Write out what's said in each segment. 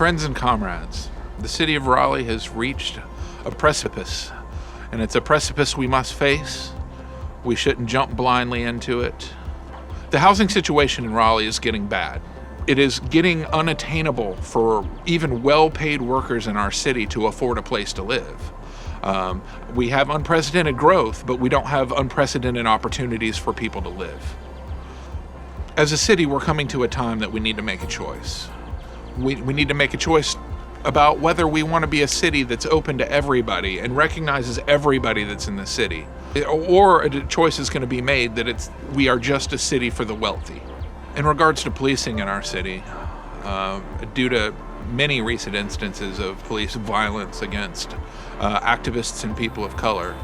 Friends and comrades, the city of Raleigh has reached a precipice, and it's a precipice we must face. We shouldn't jump blindly into it. The housing situation in Raleigh is getting bad. It is getting unattainable for even well-paid workers in our city to afford a place to live. We have unprecedented growth, but we don't have unprecedented opportunities for people to live. As a city, we're coming to a time that we need to make a choice. We need to make a choice about whether we want to be a city that's open to everybody and recognizes everybody that's in the city, or a choice is going to be made that we are just a city for the wealthy. In regards to policing in our city, due to many recent instances of police violence against activists and people of color,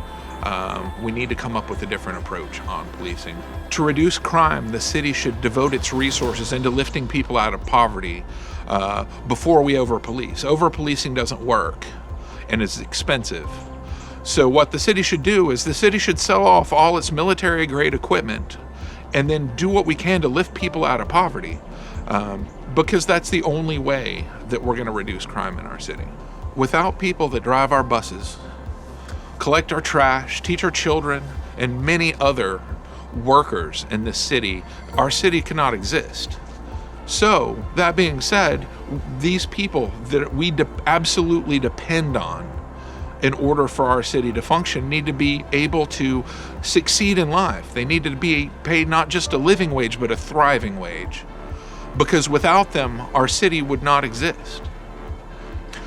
we need to come up with a different approach on policing. To reduce crime, the city should devote its resources into lifting people out of poverty before we over-police. Over-policing doesn't work, and it's expensive. So what the city should do is the city should sell off all its military-grade equipment and then do what we can to lift people out of poverty, because that's the only way that we're going to reduce crime in our city. Without people that drive our buses, collect our trash, teach our children, and many other workers in this city, our city cannot exist. So, that being said, these people that we absolutely depend on in order for our city to function need to be able to succeed in life. They need to be paid not just a living wage, but a thriving wage. Because without them, our city would not exist.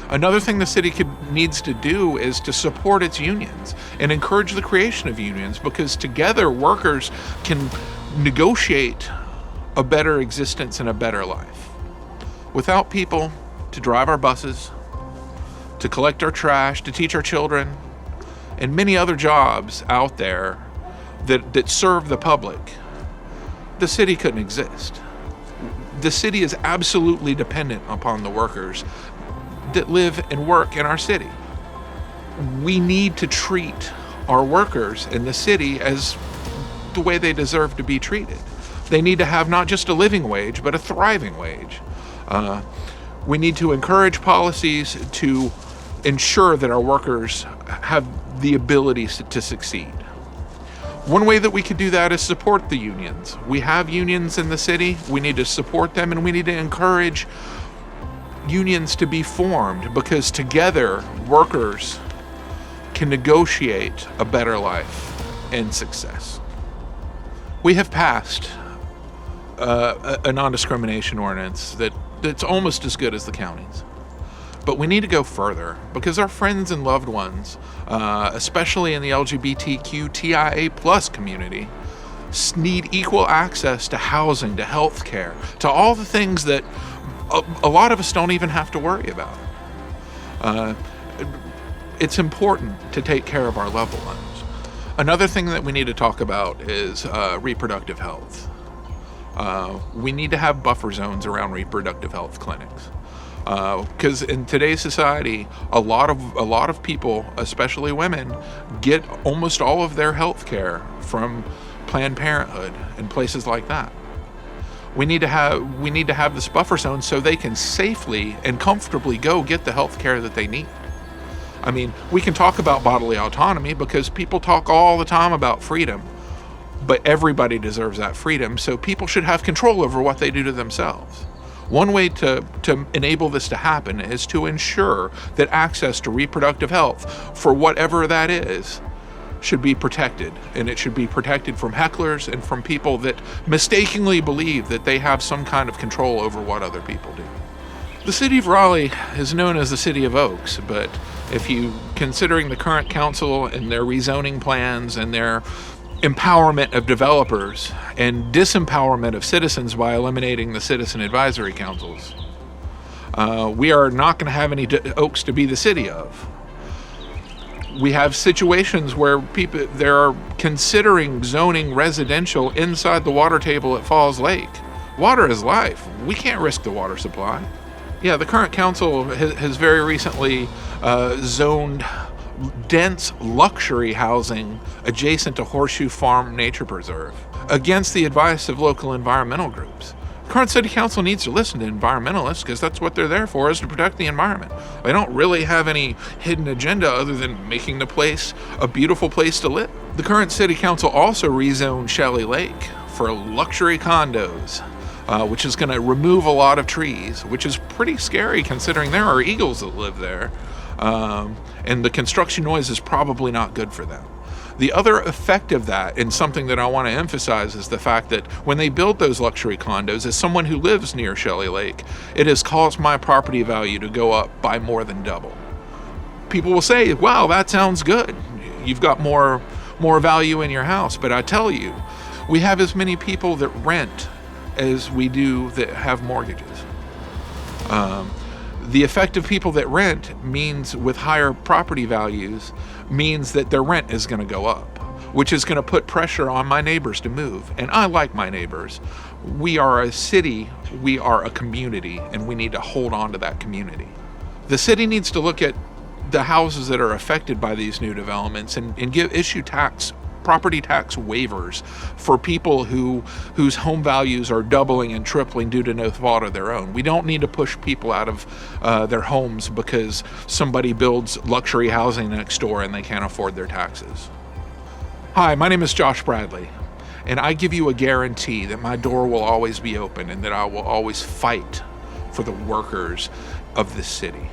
Another thing the city needs to do is to support its unions and encourage the creation of unions, because together workers can negotiate a better existence and a better life. Without people to drive our buses, to collect our trash, to teach our children, and many other jobs out there that serve the public, the city couldn't exist. The city is absolutely dependent upon the workers that live and work in our city. We need to treat our workers in the city as the way they deserve to be treated. They need to have not just a living wage, but a thriving wage. We need to encourage policies to ensure that our workers have the ability to succeed. One way that we could do that is support the unions. We have unions in the city. We need to support them, and we need to encourage unions to be formed, because together workers can negotiate a better life and success. We have passed a non-discrimination ordinance that's almost as good as the county's. But we need to go further, because our friends and loved ones, especially in the LGBTQTIA+ community, need equal access to housing, to health care, to all the things that a lot of us don't even have to worry about. It's important to take care of our loved ones. Another thing that we need to talk about is reproductive health. We need to have buffer zones around reproductive health clinics. Because in today's society, a lot of people, especially women, get almost all of their health care from Planned Parenthood and places like that. We need to have this buffer zone so they can safely and comfortably go get the health care that they need. I mean, we can talk about bodily autonomy because people talk all the time about freedom, but everybody deserves that freedom, so people should have control over what they do to themselves. One way to enable this to happen is to ensure that access to reproductive health, for whatever that is, should be protected. And it should be protected from hecklers and from people that mistakenly believe that they have some kind of control over what other people do. The city of Raleigh is known as the City of Oaks, but if you, considering the current council and their rezoning plans and their empowerment of developers and disempowerment of citizens by eliminating the citizen advisory councils, we are not going to have any Oaks to be the city of. We have situations where they're considering zoning residential inside the water table at Falls Lake. Water is life. We can't risk the water supply. Yeah, the current council has very recently zoned dense luxury housing adjacent to Horseshoe Farm Nature Preserve against the advice of local environmental groups. Current city council needs to listen to environmentalists because that's what they're there for, is to protect the environment. They don't really have any hidden agenda other than making the place a beautiful place to live. The current city council also rezoned Shelley Lake for luxury condos, which is going to remove a lot of trees, which is pretty scary considering there are eagles that live there. And the construction noise is probably not good for them. The other effect of that, and something that I want to emphasize, is the fact that when they build those luxury condos, as someone who lives near Shelley Lake, it has caused my property value to go up by more than double. People will say, wow, that sounds good. You've got more value in your house. But I tell you, we have as many people that rent as we do that have mortgages. The effect of people that rent means, with higher property values, means that their rent is going to go up, which is going to put pressure on my neighbors to move. And I like my neighbors. We are a city, we are a community, and we need to hold on to that community. The city needs to look at the houses that are affected by these new developments and issue property tax waivers for people whose home values are doubling and tripling due to no fault of their own. We don't need to push people out of their homes because somebody builds luxury housing next door and they can't afford their taxes. Hi, my name is Josh Bradley, and I give you a guarantee that my door will always be open and that I will always fight for the workers of this city.